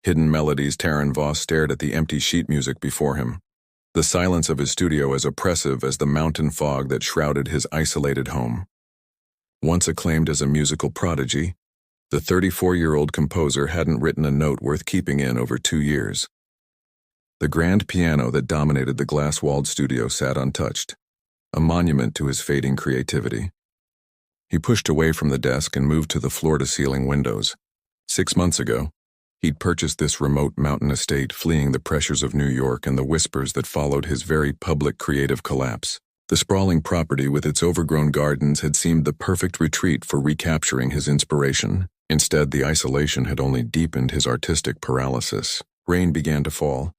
Hidden melodies. Taran Voss stared at the empty sheet music before him, the silence of his studio as oppressive as the mountain fog that shrouded his isolated home. Once acclaimed as a musical prodigy, the 34-year-old composer hadn't written a note worth keeping in over 2 years. The grand piano that dominated the glass-walled studio sat untouched, a monument to his fading creativity. He pushed away from the desk and moved to the floor-to-ceiling windows. 6 months ago, he'd purchased this remote mountain estate, fleeing the pressures of New York and the whispers that followed his very public creative collapse. The sprawling property with its overgrown gardens had seemed the perfect retreat for recapturing his inspiration. Instead, the isolation had only deepened his artistic paralysis. Rain began to fall,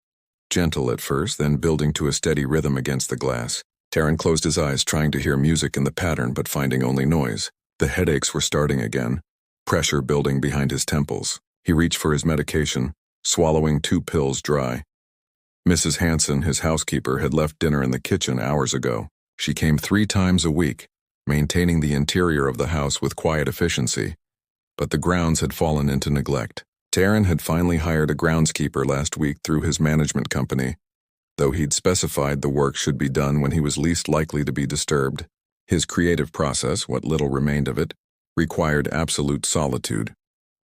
gentle at first, then building to a steady rhythm against the glass. Taran closed his eyes, trying to hear music in the pattern but finding only noise. The headaches were starting again, pressure building behind his temples. He reached for his medication, swallowing 2 pills dry. Mrs. Hanson, his housekeeper, had left dinner in the kitchen hours ago. She came 3 times a week, maintaining the interior of the house with quiet efficiency, but the grounds had fallen into neglect. Taran had finally hired a groundskeeper last week through his management company, though he'd specified the work should be done when he was least likely to be disturbed. His creative process, what little remained of it, required absolute solitude.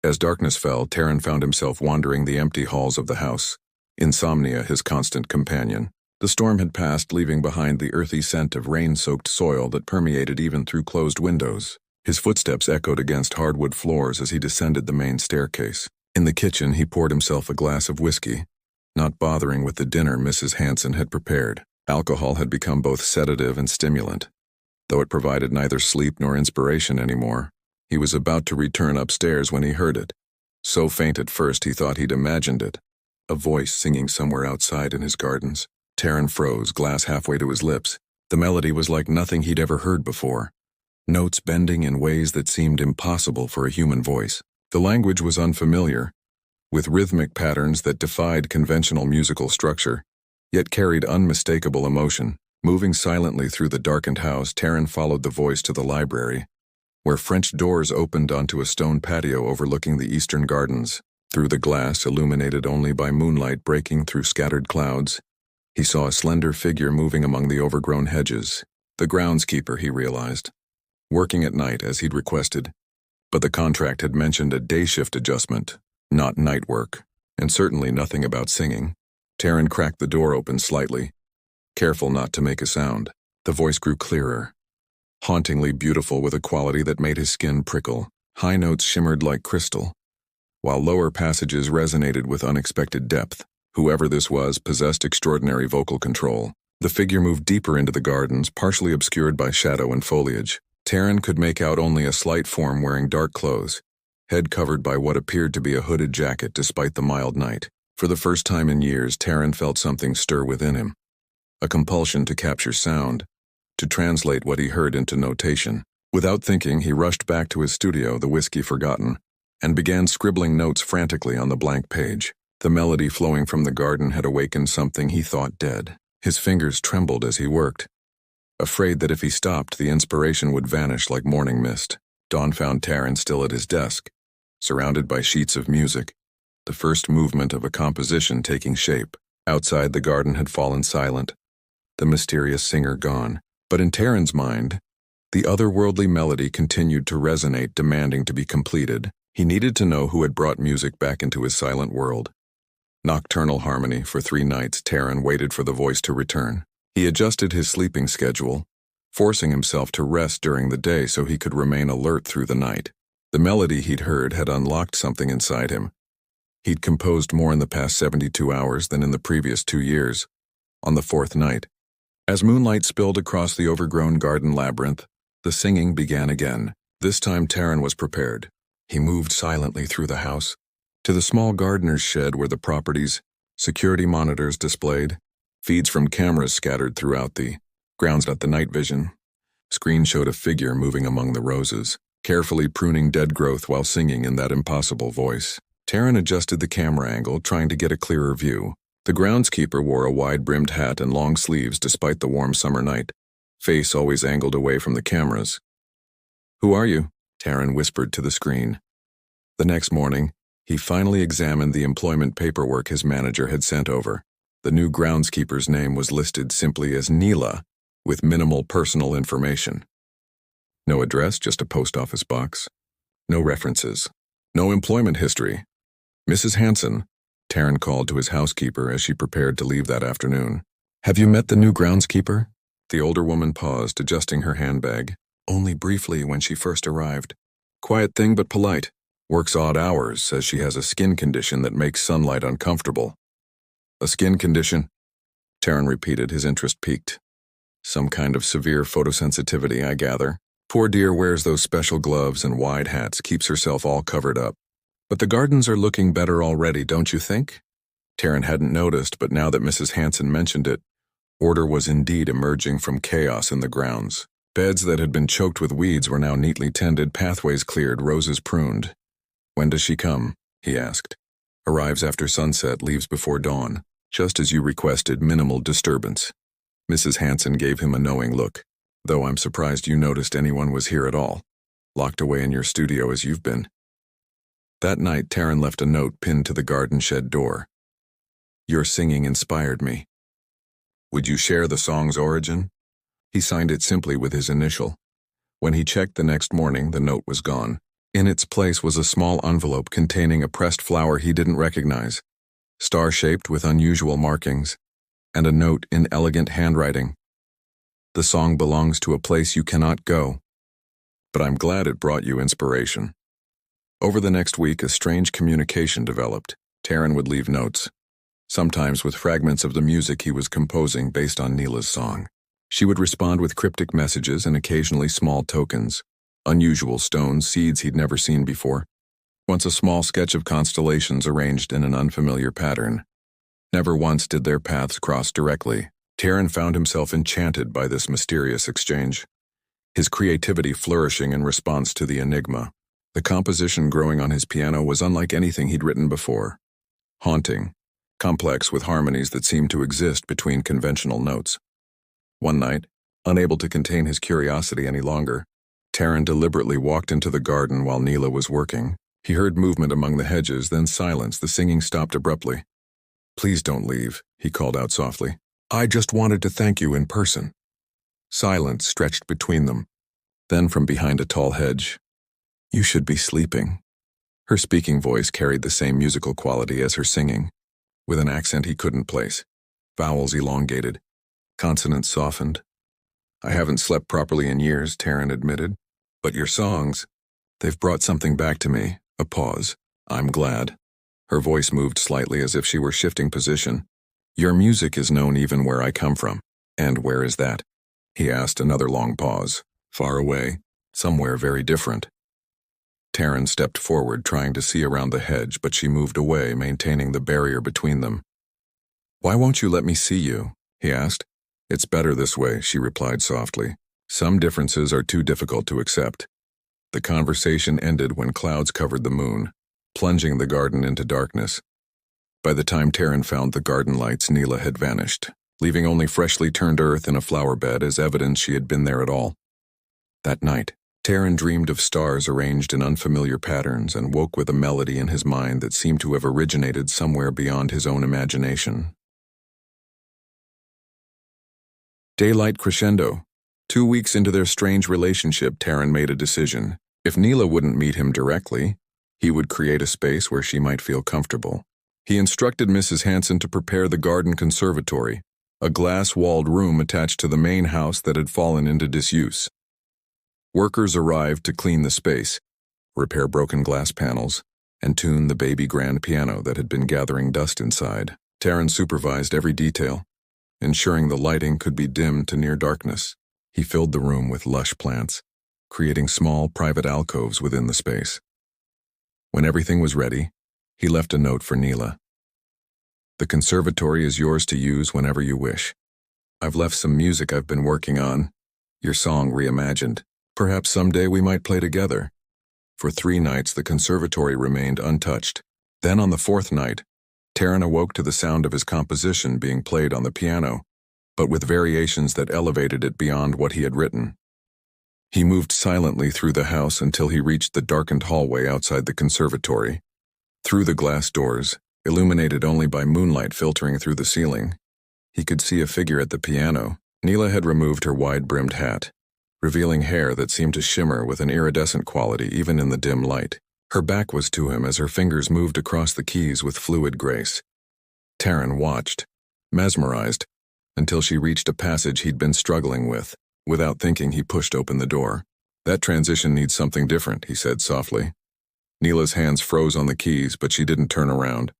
As darkness fell, Taran found himself wandering the empty halls of the house, insomnia his constant companion. The storm had passed, leaving behind the earthy scent of rain-soaked soil that permeated even through closed windows. His footsteps echoed against hardwood floors as he descended the main staircase. In the kitchen, he poured himself a glass of whiskey, not bothering with the dinner Mrs. Hanson had prepared. Alcohol had become both sedative and stimulant. Though it provided neither sleep nor inspiration anymore, he was about to return upstairs when he heard it. So faint at first he thought he'd imagined it, a voice singing somewhere outside in his gardens. Taran froze, glass halfway to his lips. The melody was like nothing he'd ever heard before, notes bending in ways that seemed impossible for a human voice. The language was unfamiliar, with rhythmic patterns that defied conventional musical structure, yet carried unmistakable emotion. Moving silently through the darkened house, Taran followed the voice to the library, where French doors opened onto a stone patio overlooking the eastern gardens. Through the glass, illuminated only by moonlight breaking through scattered clouds, he saw a slender figure moving among the overgrown hedges. The groundskeeper, he realized, working at night as he'd requested. But the contract had mentioned a day shift adjustment, not night work, and certainly nothing about singing. Taran cracked the door open slightly, careful not to make a sound. The voice grew clearer, hauntingly beautiful with a quality that made his skin prickle. High notes shimmered like crystal, while lower passages resonated with unexpected depth. Whoever this was possessed extraordinary vocal control. The figure moved deeper into the gardens, partially obscured by shadow and foliage. Taran could make out only a slight form wearing dark clothes, head covered by what appeared to be a hooded jacket despite the mild night. For the first time in years, Taran felt something stir within him, a compulsion to capture sound, to translate what he heard into notation. Without thinking, he rushed back to his studio, the whiskey forgotten, and began scribbling notes frantically on the blank page. The melody flowing from the garden had awakened something he thought dead. His fingers trembled as he worked, afraid that if he stopped, the inspiration would vanish like morning mist. Dawn found Taran still at his desk, surrounded by sheets of music, the first movement of a composition taking shape. Outside, the garden had fallen silent, the mysterious singer gone. But in Taran's mind, the otherworldly melody continued to resonate, demanding to be completed. He needed to know who had brought music back into his silent world. Nocturnal harmony. For 3 nights, Taran waited for the voice to return. He adjusted his sleeping schedule, forcing himself to rest during the day so he could remain alert through the night. The melody he'd heard had unlocked something inside him. He'd composed more in the past 72 hours than in the previous 2 years. On the 4th night, as moonlight spilled across the overgrown garden labyrinth, the singing began again. This time Taran was prepared. He moved silently through the house, to the small gardener's shed where the property's security monitors displayed, feeds from cameras scattered throughout the grounds. At the night vision screen showed a figure moving among the roses, carefully pruning dead growth while singing in that impossible voice. Taran adjusted the camera angle, trying to get a clearer view. The groundskeeper wore a wide-brimmed hat and long sleeves despite the warm summer night, face always angled away from the cameras. "Who are you?" Taran whispered to the screen. The next morning, He finally examined the employment paperwork his manager had sent over. The new groundskeeper's name was listed simply as Neela, with minimal personal information. No address, just a post office box. No references. No employment history. Mrs. Hanson, Taryn called to his housekeeper as she prepared to leave that afternoon. Have you met the new groundskeeper? The older woman paused, adjusting her handbag. Only briefly when she first arrived. Quiet thing but polite. Works odd hours, says she has a skin condition that makes sunlight uncomfortable. A skin condition? Taryn repeated, his interest piqued. Some kind of severe photosensitivity, I gather. Poor dear wears those special gloves and wide hats, keeps herself all covered up. But the gardens are looking better already, don't you think? Taryn hadn't noticed, but now that Mrs. Hanson mentioned it, order was indeed emerging from chaos in the grounds. Beds that had been choked with weeds were now neatly tended, pathways cleared, roses pruned. When does she come? He asked. Arrives after sunset, leaves before dawn. Just as you requested, minimal disturbance. Mrs. Hanson gave him a knowing look. Though I'm surprised you noticed anyone was here at all. Locked away in your studio as you've been. That night, Taryn left a note pinned to the garden shed door. Your singing inspired me. Would you share the song's origin? He signed it simply with his initial. When he checked the next morning, the note was gone. In its place was a small envelope containing a pressed flower he didn't recognize, star-shaped with unusual markings, and a note in elegant handwriting. The song belongs to a place you cannot go, but I'm glad it brought you inspiration. Over the next week, a strange communication developed. Taryn would leave notes, sometimes with fragments of the music he was composing based on Neela's song. She would respond with cryptic messages and occasionally small tokens, unusual stones, seeds he'd never seen before. Once a small sketch of constellations arranged in an unfamiliar pattern. Never once did their paths cross directly. Taryn found himself enchanted by this mysterious exchange, his creativity flourishing in response to the enigma. The composition growing on his piano was unlike anything he'd written before. Haunting, complex with harmonies that seemed to exist between conventional notes. One night, unable to contain his curiosity any longer, Taryn deliberately walked into the garden while Neela was working. He heard movement among the hedges, then silence. The singing stopped abruptly. Please don't leave, he called out softly. I just wanted to thank you in person. Silence stretched between them. Then from behind a tall hedge, you should be sleeping. Her speaking voice carried the same musical quality as her singing, with an accent he couldn't place. Vowels elongated, consonants softened. I haven't slept properly in years, Taryn admitted. But your songs, they've brought something back to me. A pause. I'm glad. Her voice moved slightly as if she were shifting position. Your music is known even where I come from. And where is that? He asked, another long pause. Far away, somewhere very different. Taryn stepped forward, trying to see around the hedge, but she moved away, maintaining the barrier between them. Why won't you let me see you? He asked. It's better this way, she replied softly. Some differences are too difficult to accept. The conversation ended when clouds covered the moon, plunging the garden into darkness. By the time Taryn found the garden lights, Neela had vanished, leaving only freshly turned earth in a flower bed as evidence she had been there at all. That night, Taryn dreamed of stars arranged in unfamiliar patterns and woke with a melody in his mind that seemed to have originated somewhere beyond his own imagination. Daylight crescendo. 2 weeks into their strange relationship, Taryn made a decision. If Neela wouldn't meet him directly, he would create a space where she might feel comfortable. He instructed Mrs. Hanson to prepare the garden conservatory, a glass-walled room attached to the main house that had fallen into disuse. Workers arrived to clean the space, repair broken glass panels, and tune the baby grand piano that had been gathering dust inside. Taryn supervised every detail, ensuring the lighting could be dimmed to near darkness. He filled the room with lush plants, creating small private alcoves within the space. When everything was ready, he left a note for Neela. The conservatory is yours to use whenever you wish. I've left some music I've been working on, your song reimagined. Perhaps someday we might play together. For 3 nights, the conservatory remained untouched. Then on the 4th night, Taryn awoke to the sound of his composition being played on the piano, but with variations that elevated it beyond what he had written. He moved silently through the house until he reached the darkened hallway outside the conservatory. Through the glass doors, illuminated only by moonlight filtering through the ceiling, he could see a figure at the piano. Neela had removed her wide-brimmed hat, revealing hair that seemed to shimmer with an iridescent quality even in the dim light. Her back was to him as her fingers moved across the keys with fluid grace. Taryn watched, mesmerized, until she reached a passage he'd been struggling with. Without thinking, he pushed open the door. "That transition needs something different," he said softly. Neela's hands froze on the keys, but she didn't turn around.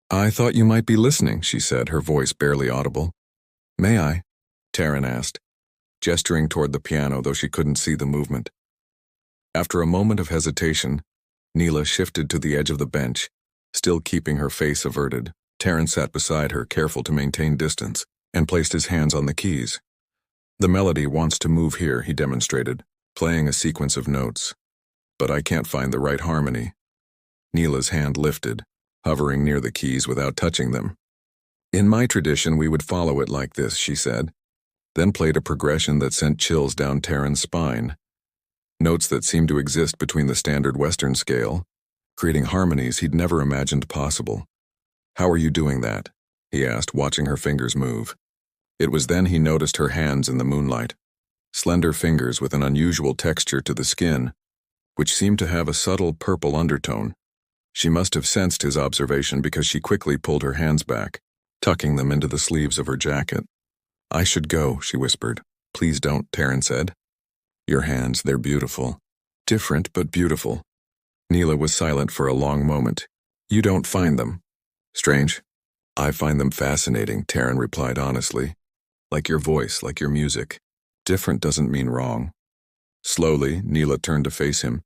"I thought you might be listening," she said, her voice barely audible. "May I?" Taryn asked, gesturing toward the piano, though she couldn't see the movement. After a moment of hesitation, Neela shifted to the edge of the bench, still keeping her face averted. Taryn sat beside her, careful to maintain distance, and placed his hands on the keys. "The melody wants to move here," he demonstrated, playing a sequence of notes. "But I can't find the right harmony." Neela's hand lifted, hovering near the keys without touching them. "In my tradition, we would follow it like this," she said, then played a progression that sent chills down Taryn's spine. Notes that seemed to exist between the standard Western scale, creating harmonies he'd never imagined possible. "How are you doing that?" he asked, watching her fingers move. It was then he noticed her hands in the moonlight, slender fingers with an unusual texture to the skin, which seemed to have a subtle purple undertone. She must have sensed his observation because she quickly pulled her hands back, tucking them into the sleeves of her jacket. "I should go," she whispered. "Please don't," Taryn said. "Your hands, they're beautiful. Different, but beautiful." Neela was silent for a long moment. "You don't find them strange?" "I find them fascinating," Taryn replied honestly. "Like your voice, like your music. Different doesn't mean wrong." Slowly, Neela turned to face him,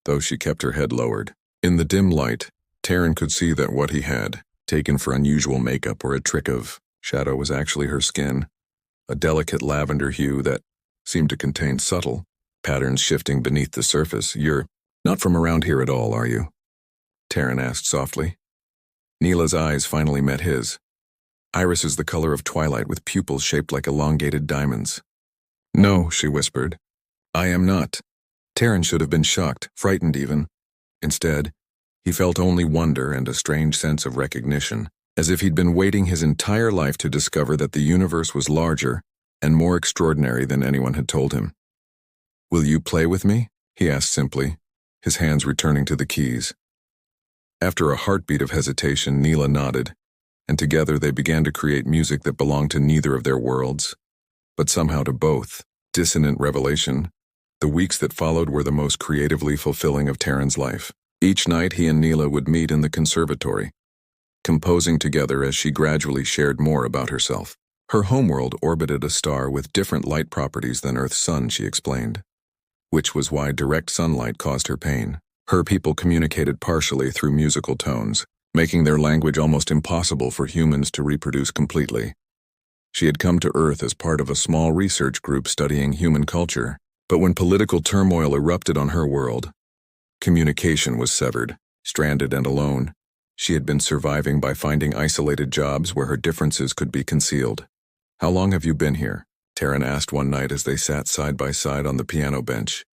though she kept her head lowered. In the dim light, Taryn could see that what he had, taken for unusual makeup or a trick of shadow, was actually her skin, a delicate lavender hue that seemed to contain subtle patterns shifting beneath the surface. "You're not from around here at all, are you?" Taryn asked softly. Neela's eyes finally met his. Iris is the color of twilight with pupils shaped like elongated diamonds. "No," she whispered. "I am not." Taryn should have been shocked, frightened even. Instead, he felt only wonder and a strange sense of recognition, as if he'd been waiting his entire life to discover that the universe was larger and more extraordinary than anyone had told him. "Will you play with me?" he asked simply, his hands returning to the keys. After a heartbeat of hesitation, Neela nodded, and together they began to create music that belonged to neither of their worlds, but somehow to both. Dissonant revelation. The weeks that followed were the most creatively fulfilling of Taryn's life. Each night he and Neela would meet in the conservatory, composing together as she gradually shared more about herself. Her homeworld orbited a star with different light properties than Earth's sun, she explained, which was why direct sunlight caused her pain. Her people communicated partially through musical tones, making their language almost impossible for humans to reproduce completely. She had come to Earth as part of a small research group studying human culture, but when political turmoil erupted on her world, communication was severed. Stranded and alone, she had been surviving by finding isolated jobs where her differences could be concealed. "How long have you been here?" Taryn asked one night as they sat side by side on the piano bench.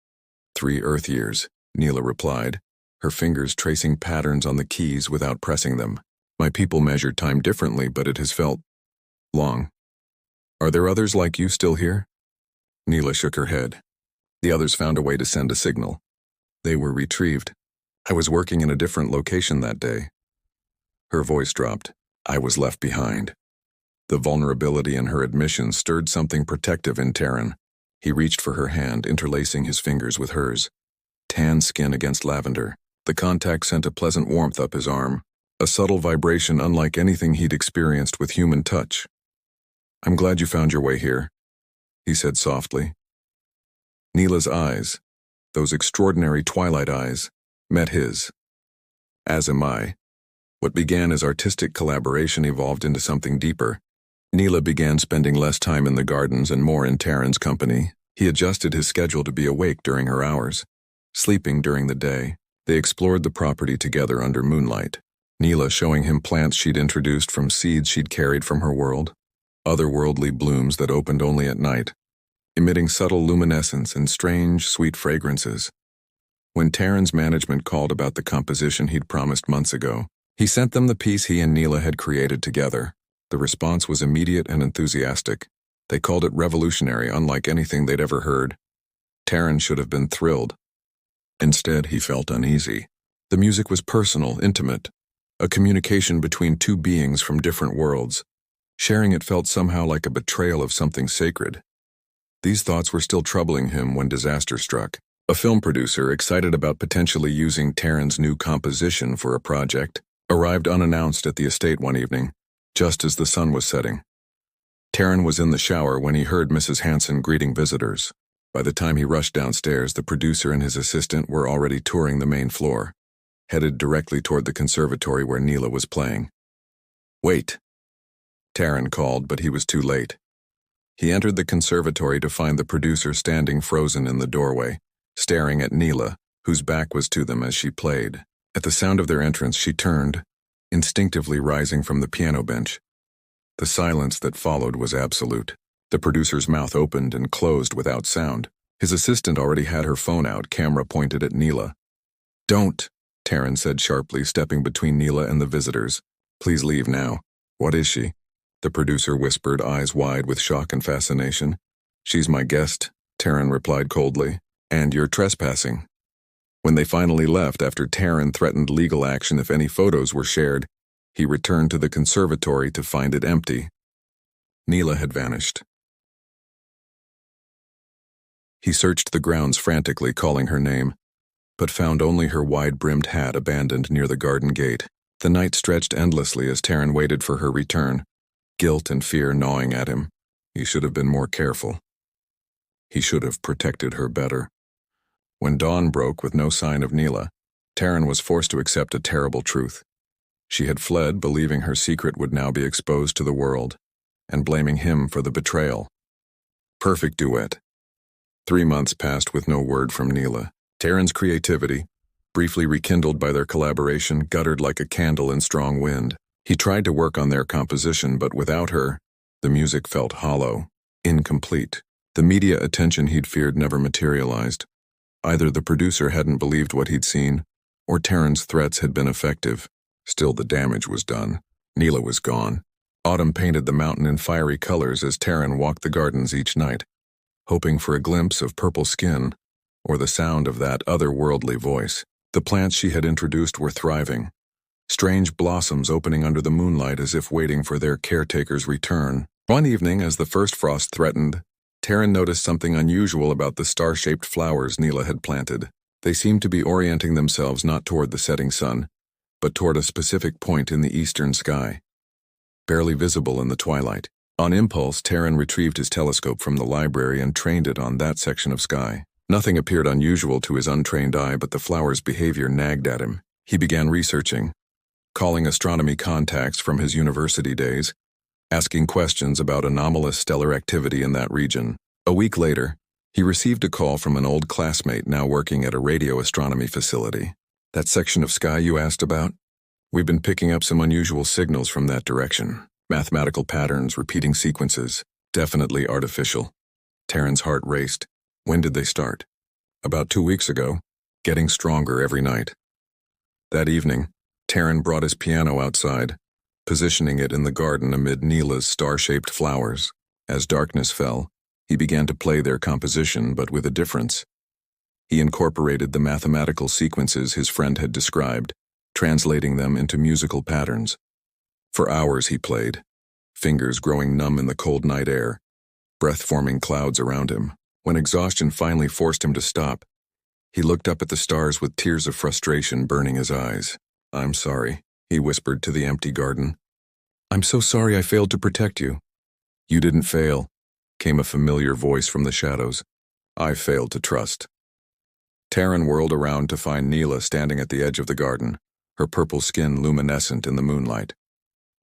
3 Earth years, Neela replied, her fingers tracing patterns on the keys without pressing them. "My people measure time differently, but it has felt long." "Are there others like you still here?" Neela shook her head. "The others found a way to send a signal. They were retrieved. I was working in a different location that day." Her voice dropped. "I was left behind." The vulnerability in her admission stirred something protective in Taryn. He reached for her hand, interlacing his fingers with hers. Tan skin against lavender. The contact sent a pleasant warmth up his arm, a subtle vibration unlike anything he'd experienced with human touch. "I'm glad you found your way here," he said softly. Neela's eyes, those extraordinary twilight eyes, met his. "As am I." What began as artistic collaboration evolved into something deeper. Neela began spending less time in the gardens and more in Taryn's company. He adjusted his schedule to be awake during her hours, sleeping during the day. They explored the property together under moonlight, Neela showing him plants she'd introduced from seeds she'd carried from her world, otherworldly blooms that opened only at night, emitting subtle luminescence and strange, sweet fragrances. When Taryn's management called about the composition he'd promised months ago, he sent them the piece he and Neela had created together. The response was immediate and enthusiastic. They called it revolutionary, unlike anything they'd ever heard. Taryn should have been thrilled. Instead, he felt uneasy. The music was personal, intimate, a communication between two beings from different worlds. Sharing it felt somehow like a betrayal of something sacred. These thoughts were still troubling him when disaster struck. A film producer, excited about potentially using Taryn's new composition for a project, arrived unannounced at the estate one evening, just as the sun was setting. Taryn was in the shower when he heard Mrs. Hanson greeting visitors. By the time he rushed downstairs, the producer and his assistant were already touring the main floor, headed directly toward the conservatory where Neela was playing. "Wait," Taryn called, but he was too late. He entered the conservatory to find the producer standing frozen in the doorway, staring at Neela, whose back was to them as she played. At the sound of their entrance, she turned, instinctively rising from the piano bench. The silence that followed was absolute. The producer's mouth opened and closed without sound. His assistant already had her phone out, camera pointed at Neela. "Don't," Taryn said sharply, stepping between Neela and the visitors. "Please leave now." "What is she?" the producer whispered, eyes wide with shock and fascination. "She's my guest," Taryn replied coldly. "And you're trespassing." When they finally left, after Taryn threatened legal action if any photos were shared, he returned to the conservatory to find it empty. Neela had vanished. He searched the grounds frantically, calling her name, but found only her wide-brimmed hat abandoned near the garden gate. The night stretched endlessly as Taryn waited for her return, guilt and fear gnawing at him. He should have been more careful. He should have protected her better. When dawn broke with no sign of Neela, Taryn was forced to accept a terrible truth. She had fled, believing her secret would now be exposed to the world, and blaming him for the betrayal. Perfect duet. 3 months passed with no word from Neela. Taryn's creativity, briefly rekindled by their collaboration, guttered like a candle in strong wind. He tried to work on their composition, but without her, the music felt hollow, incomplete. The media attention he'd feared never materialized. Either the producer hadn't believed what he'd seen, or Taryn's threats had been effective. Still, the damage was done. Neela was gone. Autumn painted the mountain in fiery colors as Taryn walked the gardens each night, hoping for a glimpse of purple skin or the sound of that otherworldly voice. The plants she had introduced were thriving, strange blossoms opening under the moonlight as if waiting for their caretaker's return. One evening, as the first frost threatened, Taryn noticed something unusual about the star-shaped flowers Neela had planted. They seemed to be orienting themselves not toward the setting sun, but toward a specific point in the eastern sky, barely visible in the twilight. On impulse, Taryn retrieved his telescope from the library and trained it on that section of sky. Nothing appeared unusual to his untrained eye, but the flower's behavior nagged at him. He began researching, calling astronomy contacts from his university days, asking questions about anomalous stellar activity in that region. A week later, he received a call from an old classmate now working at a radio astronomy facility. "That section of sky you asked about? We've been picking up some unusual signals from that direction. Mathematical patterns, repeating sequences, definitely artificial." Taryn's heart raced. When did they start? About 2 weeks ago, getting stronger every night. That evening, Taryn brought his piano outside, positioning it in the garden amid Neela's star-shaped flowers. As darkness fell, he began to play their composition, but with a difference. He incorporated the mathematical sequences his friend had described, translating them into musical patterns. For hours he played, fingers growing numb in the cold night air, breath-forming clouds around him. When exhaustion finally forced him to stop, he looked up at the stars with tears of frustration burning his eyes. "I'm sorry," he whispered to the empty garden. "I'm so sorry I failed to protect you." "You didn't fail," came a familiar voice from the shadows. "I failed to trust." Taryn whirled around to find Neela standing at the edge of the garden, her purple skin luminescent in the moonlight.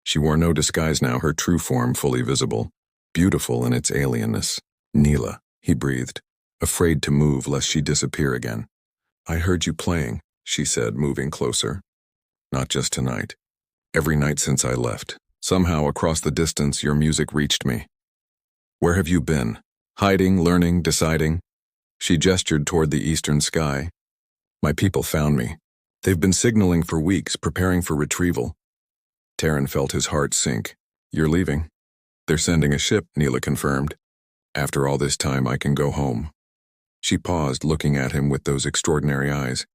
She wore no disguise now, her true form fully visible, beautiful in its alienness. "Neela," he breathed, afraid to move lest she disappear again. "I heard you playing," she said, moving closer. "Not just tonight. Every night since I left. Somehow, across the distance, your music reached me. Where have you been? Hiding, learning, deciding?" She gestured toward the eastern sky. My people found me. They've been signaling for weeks, preparing for retrieval. Taryn felt his heart sink. You're leaving? They're sending a ship, Neela confirmed. After all this time, I can go home. She paused, looking at him with those extraordinary eyes.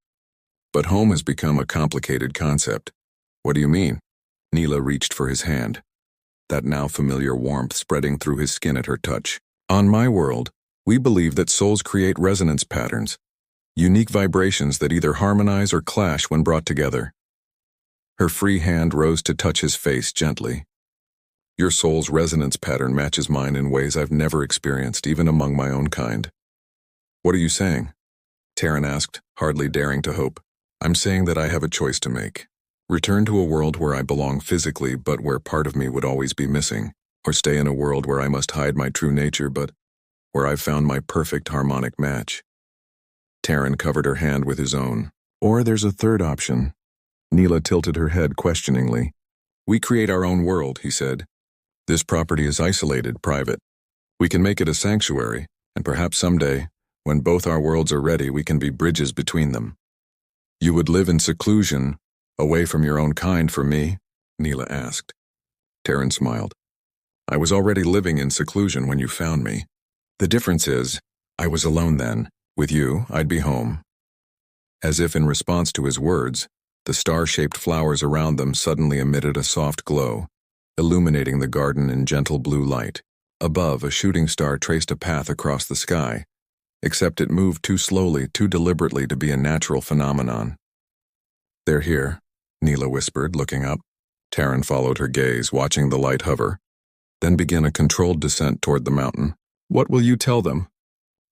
But home has become a complicated concept. What do you mean? Neela reached for his hand, that now familiar warmth spreading through his skin at her touch. On my world, we believe that souls create resonance patterns, unique vibrations that either harmonize or clash when brought together. Her free hand rose to touch his face gently. Your soul's resonance pattern matches mine in ways I've never experienced, even among my own kind. What are you saying? Taryn asked, hardly daring to hope. I'm saying that I have a choice to make. Return to a world where I belong physically, but where part of me would always be missing, or stay in a world where I must hide my true nature, but where I've found my perfect harmonic match. Taryn covered her hand with his own. Or there's a third option. Neela tilted her head questioningly. We create our own world, he said. This property is isolated, private. We can make it a sanctuary, and perhaps someday, when both our worlds are ready, we can be bridges between them. You would live in seclusion, away from your own kind for me? Neela asked. Taryn smiled. I was already living in seclusion when you found me. The difference is, I was alone then. With you, I'd be home. As if in response to his words, the star-shaped flowers around them suddenly emitted a soft glow, illuminating the garden in gentle blue light. Above, a shooting star traced a path across the sky, except it moved too slowly, too deliberately to be a natural phenomenon. They're here, Neela whispered, looking up. Taryn followed her gaze, watching the light hover, then begin a controlled descent toward the mountain. What will you tell them?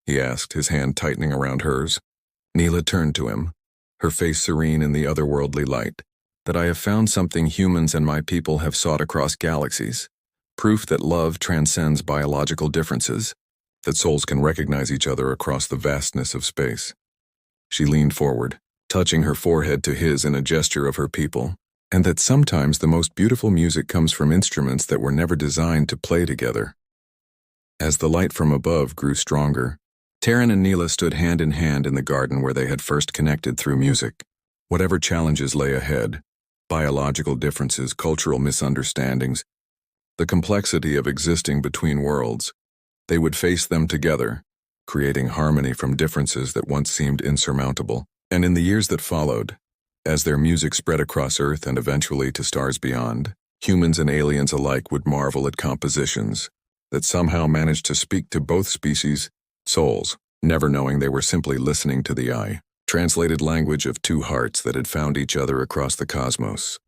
He asked, his hand tightening around hers. Neela turned to him, her face serene in the otherworldly light. That I have found something humans and my people have sought across galaxies. Proof that love transcends biological differences, that souls can recognize each other across the vastness of space. She leaned forward, touching her forehead to his in a gesture of her people, and that sometimes the most beautiful music comes from instruments that were never designed to play together. As the light from above grew stronger, Taryn and Neela stood hand in hand in the garden where they had first connected through music. Whatever challenges lay ahead, biological differences, cultural misunderstandings, the complexity of existing between worlds, they would face them together, creating harmony from differences that once seemed insurmountable. And in the years that followed, as their music spread across Earth and eventually to stars beyond, humans and aliens alike would marvel at compositions that somehow managed to speak to both species' souls, never knowing they were simply listening to the translated language of two hearts that had found each other across the cosmos.